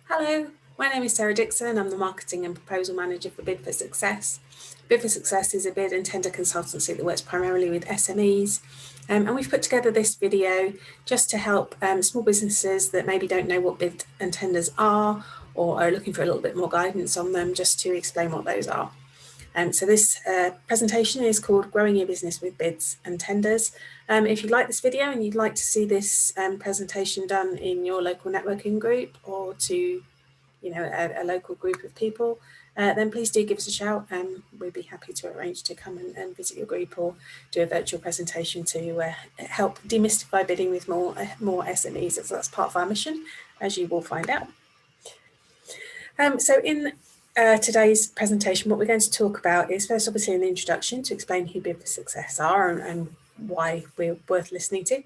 Hello, my name is Sarah Dixon. I'm the Marketing and Proposal Manager for Bid for Success. Bid for Success is a bid and tender consultancy that works primarily with SMEs. And we've put together this video just to help small businesses that maybe don't know what bid and tenders are or are looking for a little bit more guidance on them, just to explain what those are. So this presentation is called Growing Your Business with Bids and Tenders. If you like this video and you'd like to see this presentation done in your local networking group or to a local group of people, then please do give us a shout and we'd be happy to arrange to come and visit your group or do a virtual presentation to help demystify bidding with more SMEs, as that's part of our mission, as you will find out. So in today's presentation, what we're going to talk about is first obviously an introduction to explain who Bid for Success are and why we're worth listening to.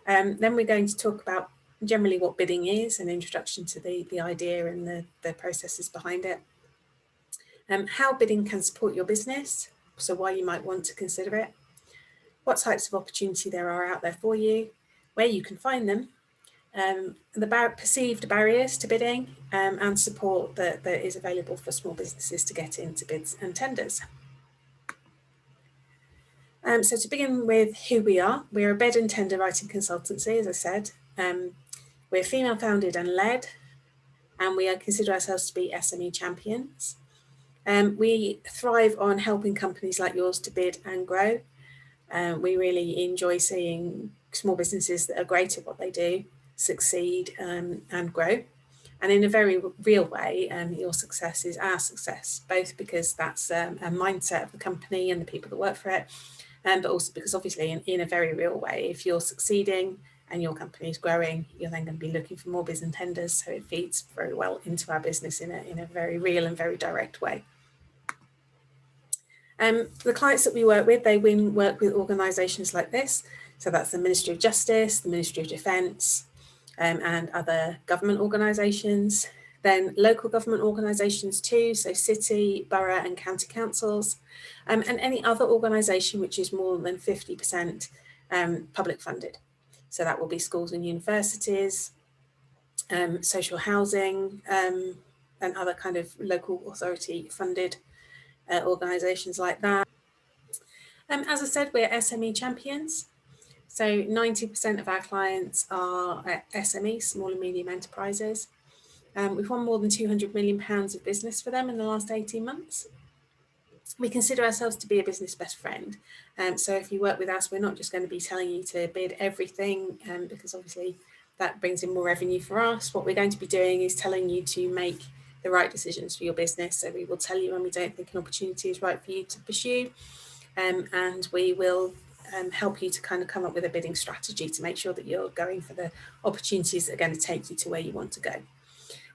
Then we're going to talk about generally what bidding is, an introduction to the idea and the processes behind it. How bidding can support your business, so why you might want to consider it, what types of opportunity there are out there for you, where you can find them, the perceived barriers to bidding, and support that is available for small businesses to get into bids and tenders. So to begin with who we are, we're a bid and tender writing consultancy, as I said. We're female founded and led, and we consider ourselves to be SME champions. We thrive on helping companies like yours to bid and grow. We really enjoy seeing small businesses that are great at what they do succeed and grow. And in a very real way, your success is our success, both because that's a mindset of the company and the people that work for it, but also because obviously in a very real way, if you're succeeding and your company is growing, you're then going to be looking for more bids and tenders. So it feeds very well into our business in a very real and very direct way. The clients that we work with, they work with organisations like this. So that's the Ministry of Justice, the Ministry of Defence, and other government organisations. Then local government organisations too, so city, borough and county councils, and any other organisation which is more than 50% public funded. So that will be schools and universities, social housing, and other kind of local authority funded organisations like that. As I said, we're SME Champions. So 90% of our clients are SMEs, small and medium enterprises. We've won more than £200 million of business for them in the last 18 months. We consider ourselves to be a business best friend. So if you work with us, we're not just going to be telling you to bid everything, because obviously that brings in more revenue for us. What we're going to be doing is telling you to make the right decisions for your business. So we will tell you when we don't think an opportunity is right for you to pursue, and we will help you to kind of come up with a bidding strategy to make sure that you're going for the opportunities that are going to take you to where you want to go.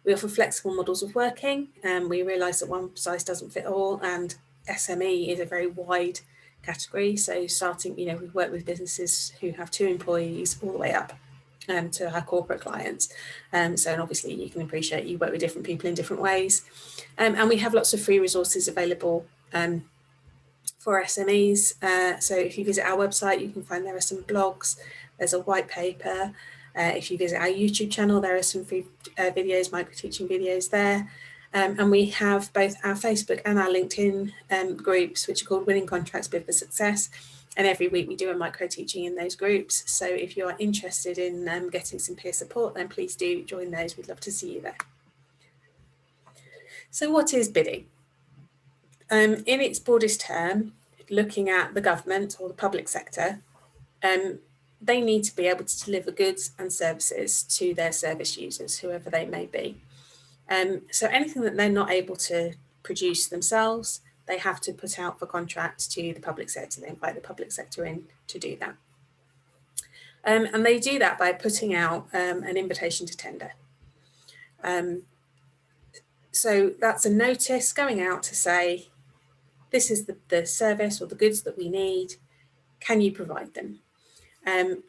We offer flexible models of working, and we realise that one size doesn't fit all, and SME is a very wide category. So starting, we work with businesses who have 2 employees all the way up to our corporate clients. And obviously you can appreciate you work with different people in different ways. And we have lots of free resources available for SMEs. So if you visit our website, you can find there are some blogs, there's a white paper. If you visit our YouTube channel, there are some free videos, micro teaching videos there. And we have both our Facebook and our LinkedIn groups, which are called Winning Contracts Bid for Success. And every week we do a micro teaching in those groups. So if you are interested in getting some peer support, then please do join those. We'd love to see you there. So what is bidding? In its broadest term, looking at the government or the public sector, they need to be able to deliver goods and services to their service users, whoever they may be. So anything that they're not able to produce themselves, they have to put out for contract to the public sector. They invite the public sector in to do that. And they do that by putting out an invitation to tender. So that's a notice going out to say, this is the service or the goods that we need. Can you provide them? And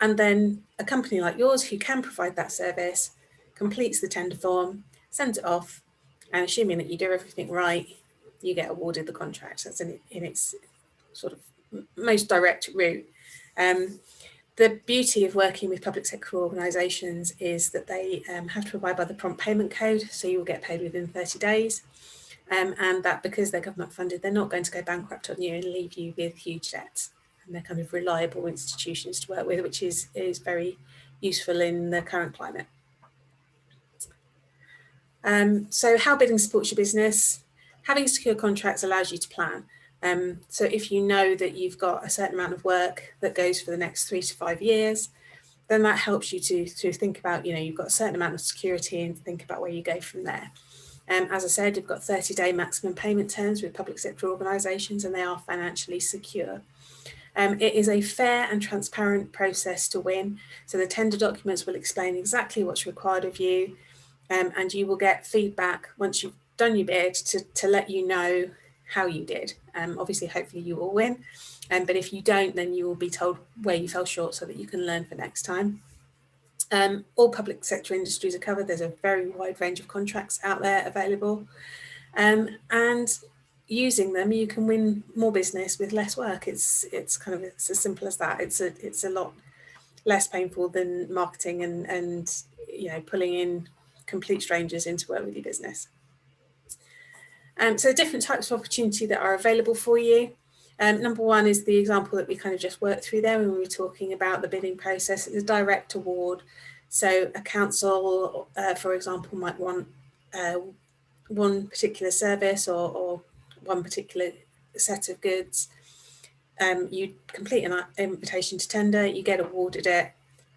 then a company like yours who can provide that service completes the tender form, sends it off, and assuming that you do everything right, you get awarded the contract. That's in its sort of most direct route. The The beauty of working with public sector organisations is that they have to abide by the prompt payment code, so you will get paid within 30 days. And that because they're government funded, they're not going to go bankrupt on you and leave you with huge debts. And they're kind of reliable institutions to work with, which is very useful in the current climate. So how bidding supports your business. Having secure contracts allows you to plan. So if you know that you've got a certain amount of work that goes for the next 3 to 5 years, then that helps you to think about, you've got a certain amount of security and think about where you go from there. As I said, you've got 30-day maximum payment terms with public sector organisations, and they are financially secure. It is a fair and transparent process to win. So the tender documents will explain exactly what's required of you, and you will get feedback once you've done your bid to let you know how you did. Obviously, hopefully you will win, but if you don't, then you will be told where you fell short so that you can learn for next time. All public sector industries are covered. There's a very wide range of contracts out there available, and using them, you can win more business with less work. It's as simple as that. It's a lot less painful than marketing and pulling in complete strangers into work with your business. So different types of opportunity that are available for you. Number one is the example that we kind of just worked through there when we were talking about the bidding process. It's a direct award. So a council, for example, might want one particular service or one particular set of goods. You complete an invitation to tender, you get awarded it,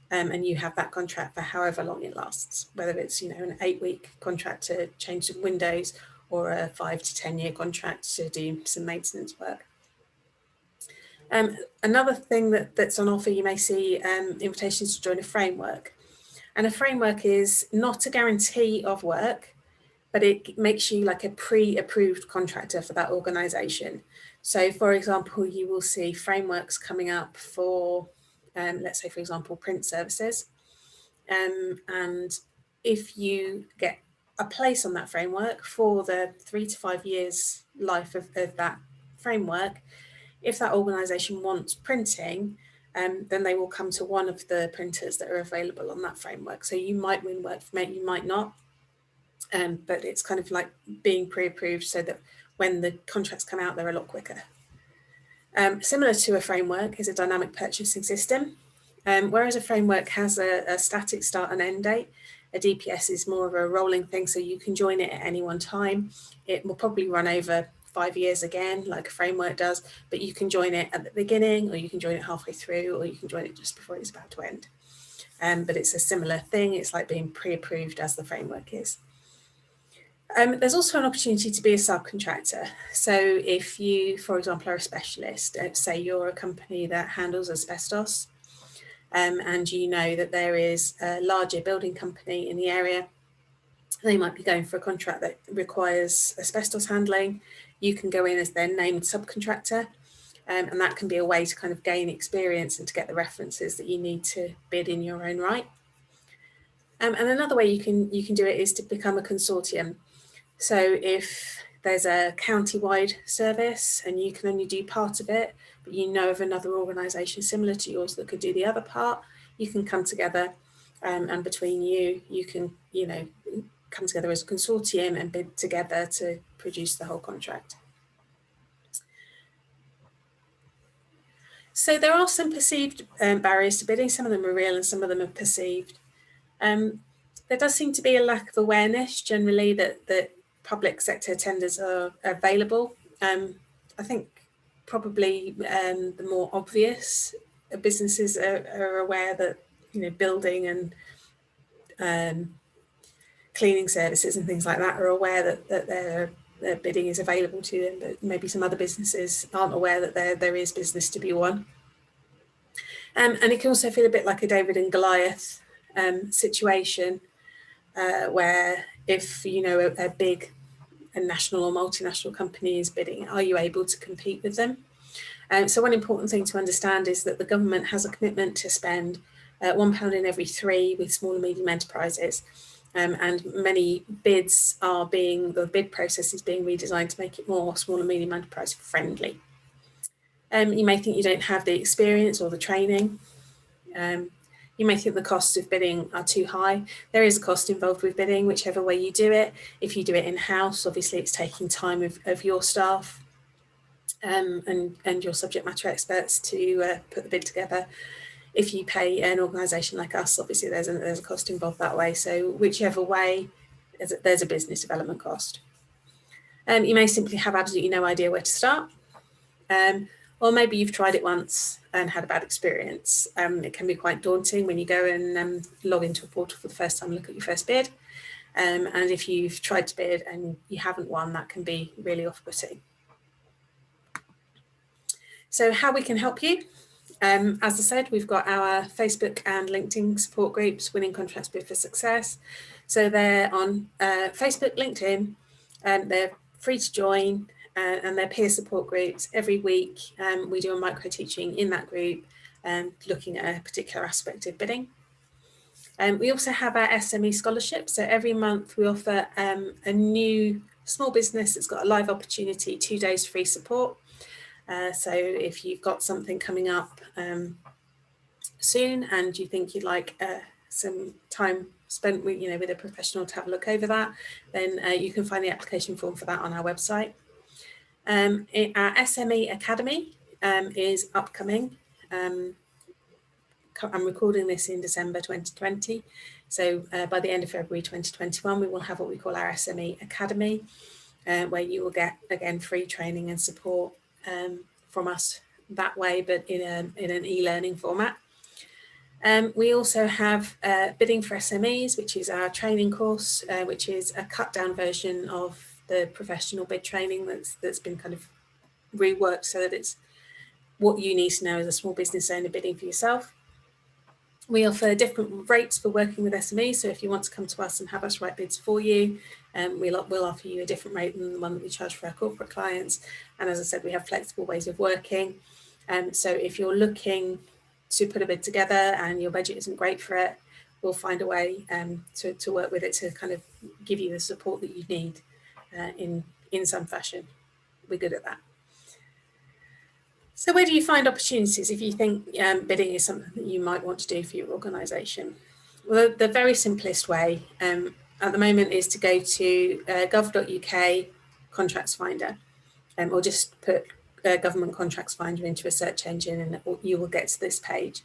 and you have that contract for however long it lasts, whether it's an 8-week contract to change some windows or a 5 to 10 year contract to do some maintenance work. Another thing that's on offer, you may see invitations to join a framework. And a framework is not a guarantee of work, but it makes you like a pre-approved contractor for that organisation. So for example, you will see frameworks coming up for, let's say, for example, print services. And if you get a place on that framework for the 3 to 5 years life of that framework, if that organisation wants printing, then they will come to one of the printers that are available on that framework. So you might win work from it, you might not, but it's kind of like being pre-approved so that when the contracts come out, they're a lot quicker. Similar to a framework is a dynamic purchasing system. Whereas a framework has a static start and end date, a DPS is more of a rolling thing, so you can join it at any one time. It will probably run over 5 years again, like a framework does, but you can join it at the beginning, or you can join it halfway through, or you can join it just before it's about to end. But it's a similar thing. It's like being pre-approved as the framework is. There's also an opportunity to be a subcontractor. So if you, for example, are a specialist, say you're a company that handles asbestos, and you know that there is a larger building company in the area, they might be going for a contract that requires asbestos handling. You can go in as their named subcontractor, and that can be a way to kind of gain experience and to get the references that you need to bid in your own right. And another way you can do it is to become a consortium. So if there's a county-wide service and you can only do part of it, but you know of another organisation similar to yours that could do the other part, you can come together, and between you can, come together as a consortium and bid together to produce the whole contract. So there are some perceived barriers to bidding. Some of them are real and some of them are perceived. There does seem to be a lack of awareness generally that public sector tenders are available. I think probably the more obvious businesses are aware that building and cleaning services and things like that are aware that their bidding is available to them, but maybe some other businesses aren't aware that there is business to be won. And it can also feel a bit like a David and Goliath situation, where if a big national or multinational company is bidding, are you able to compete with them? So one important thing to understand is that the government has a commitment to spend £1 in every 3 with small and medium enterprises. And many bids the bid process is being redesigned to make it more small and medium enterprise friendly. You may think you don't have the experience or the training, You may think the costs of bidding are too high. There is a cost involved with bidding, whichever way you do it. If you do it in-house, obviously it's taking time of your staff and your subject matter experts to put the bid together. If you pay an organisation like us, obviously there's a cost involved that way. So whichever way, there's a business development cost. You may simply have absolutely no idea where to start. Or maybe you've tried it once and had a bad experience. It can be quite daunting when you go and log into a portal for the first time, look at your first bid. And if you've tried to bid and you haven't won, that can be really off-putting. So how we can help you? As I said, we've got our Facebook and LinkedIn support groups, Winning Contracts Bid for Success. So they're on Facebook, LinkedIn, they're free to join, and they're peer support groups. Every week we do a micro teaching in that group, looking at a particular aspect of bidding. We also have our SME scholarship. So every month we offer a new small business that's got a live opportunity, 2 days free support. So if you've got something coming up soon and you think you'd like some time spent with, with a professional to have a look over that, then you can find the application form for that on our website. Our SME Academy is upcoming. I'm recording this in December 2020. So by the end of February 2021, we will have what we call our SME Academy, where you will get, again, free training and support from us that way, but in an e-learning format. We also have Bidding for SMEs, which is our training course, which is a cut down version of the professional bid training that's been kind of reworked so that it's what you need to know as a small business owner bidding for yourself. We offer different rates for working with SMEs. So if you want to come to us and have us write bids for you, we'll offer you a different rate than the one that we charge for our corporate clients. And as I said, we have flexible ways of working. So if you're looking to put a bid together and your budget isn't great for it, we'll find a way to work with it to kind of give you the support that you need in some fashion. We're good at that. So where do you find opportunities if you think bidding is something that you might want to do for your organisation? Well, the very simplest way at the moment is to go to gov.uk contracts finder, or just put government contracts finder into a search engine and you will get to this page.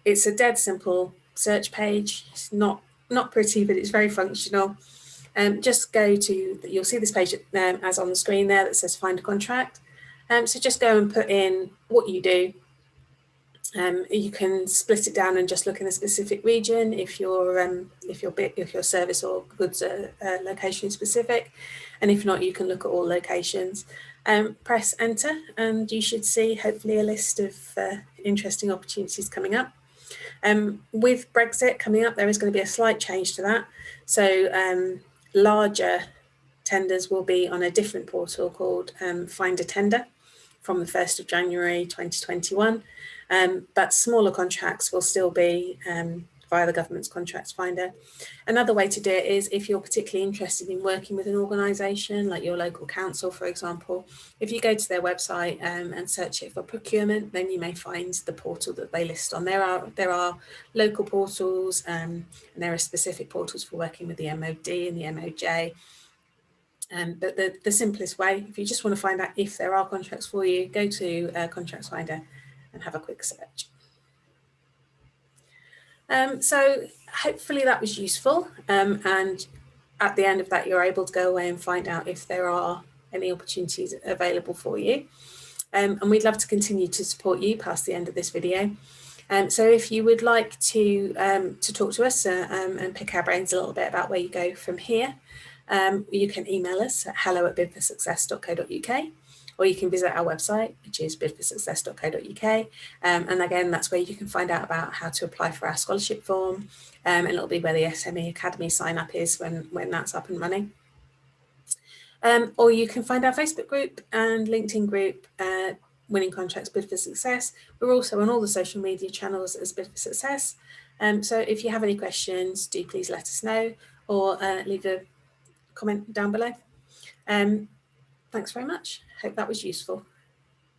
It's a dead simple search page. It's not pretty, but it's very functional. Just go to, you'll see this page as on the screen there that says find a contract. So just go and put in what you do. You can split it down and just look in a specific region if your service or goods are location specific, and if not, you can look at all locations. Press enter, and you should see hopefully a list of interesting opportunities coming up. With Brexit coming up, there is going to be a slight change to that. So larger tenders will be on a different portal called Find a Tender from the 1st of January 2021, but smaller contracts will still be via the government's contracts finder. Another way to do it is if you're particularly interested in working with an organisation like your local council, for example, if you go to their website and search it for procurement, then you may find the portal that they list on. There are local portals and there are specific portals for working with the MOD and the MOJ. But the simplest way, if you just want to find out if there are contracts for you, go to Contracts Finder and have a quick search. So hopefully that was useful, and at the end of that you're able to go away and find out if there are any opportunities available for you. And we'd love to continue to support you past the end of this video. So if you would like to talk to us and pick our brains a little bit about where you go from here, you can email us at hello@bidforsuccess.co.uk, or you can visit our website, which is bidforsuccess.co.uk. And again, that's where you can find out about how to apply for our scholarship form, and it'll be where the SME Academy sign up is when that's up and running. Or you can find our Facebook group and LinkedIn group, Winning Contracts Bid for Success. We're also on all the social media channels as Bid for Success. So if you have any questions, do please let us know, or leave a comment down below. Thanks very much. Hope that was useful.